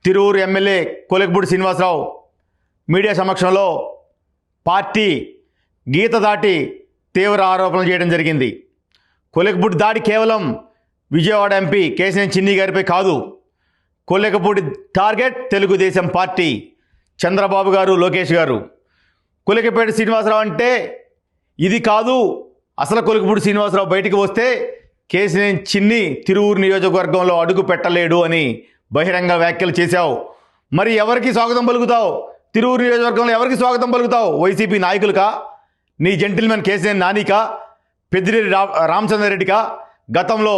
Tiruvuru MLA Kolikapudi Srinivasarao media సమక్షంలో party గీత దాటి తీవ్ర ఆరోపణలు చేయడం జరిగింది. కొలికపూడి దాడి కేవలం విజయవాడ ఎంపీ కేశినేని చిన్ని గారిపై కాదు. కొలికపూడి టార్గెట్ తెలుగుదేశం పార్టీ, చంద్రబాబు గారు, లోకేష్ గారు. కొలికపూడి శ్రీనివాసరావు అంటే ఇది కాదు. అసలు కొలికపూడి శ్రీనివాసరావు బయటికి వస్తే కేశినేని చిన్ని తిరువూరు నియోజకవర్గంలో అడుగు పెట్టలేడు అని బహిరంగ వ్యాఖ్యలు చేశావు. మరి ఎవరికి స్వాగతం పలుకుతావు? తిరువూరు నియోజకవర్గంలో ఎవరికి స్వాగతం పలుకుతావు? వైసీపీ నాయకులకా? నీ జెంటిల్మెన్ కేశినేని నానికా? పెద్దిరెడ్డి రామచంద్రారెడ్డికా? గతంలో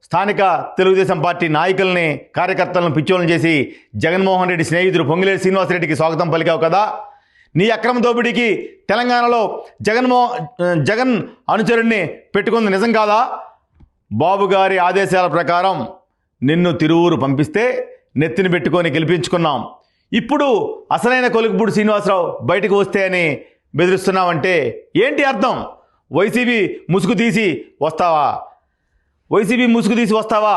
స్థానిక తెలుగుదేశం పార్టీ నాయకుల్ని, కార్యకర్తలను పిచ్చోళ్ళని చేసి జగన్మోహన్ రెడ్డి స్నేహితుడు పొంగిలేటి శ్రీనివాసరెడ్డికి స్వాగతం పలికావు కదా. నీ అక్రమ దోపిడీకి తెలంగాణలో జగన్ అనుచరుణ్ణి పెట్టుకుంది నిజం కాదా? బాబు గారి ఆదేశాల ప్రకారం నిన్ను తిరువూరు పంపిస్తే నెత్తిని పెట్టుకొని గెలిపించుకున్నాం. ఇప్పుడు అసలైన కొలికపూడి శ్రీనివాసరావు బయటకు వస్తే అని బెదిరిస్తున్నావంటే ఏంటి అర్థం? వైసీపీ ముసుగు తీసి వస్తావా? వైసీపీ ముసుగు తీసి వస్తావా?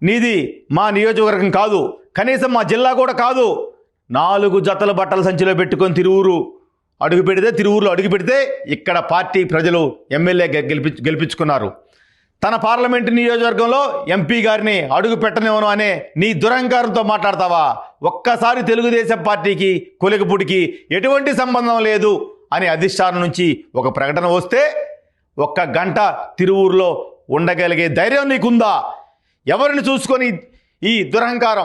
నీది మా నియోజకవర్గం కాదు, కనీసం మా జిల్లా కూడా కాదు. 4 జతల బట్టల సంచిలో పెట్టుకొని తిరువూరులో అడుగు పెడితే ఇక్కడ పార్టీ ప్రజలు ఎమ్మెల్యే గెలిపించుకున్నారు. తన పార్లమెంటు నియోజకవర్గంలో ఎంపీ గారిని అడుగు పెట్టనివ్వను అనే నీ దురహంకారంతో మాట్లాడతావా? ఒక్కసారి తెలుగుదేశం పార్టీకి కొలికపూడికి ఎటువంటి సంబంధం లేదు అని అధిష్టానం నుంచి ఒక ప్రకటన వస్తే 1 గంట తిరువూరులో ఉండగలిగే ధైర్యం నీకుందా? ఎవరిని చూసుకొని ఈ దురహంకారం?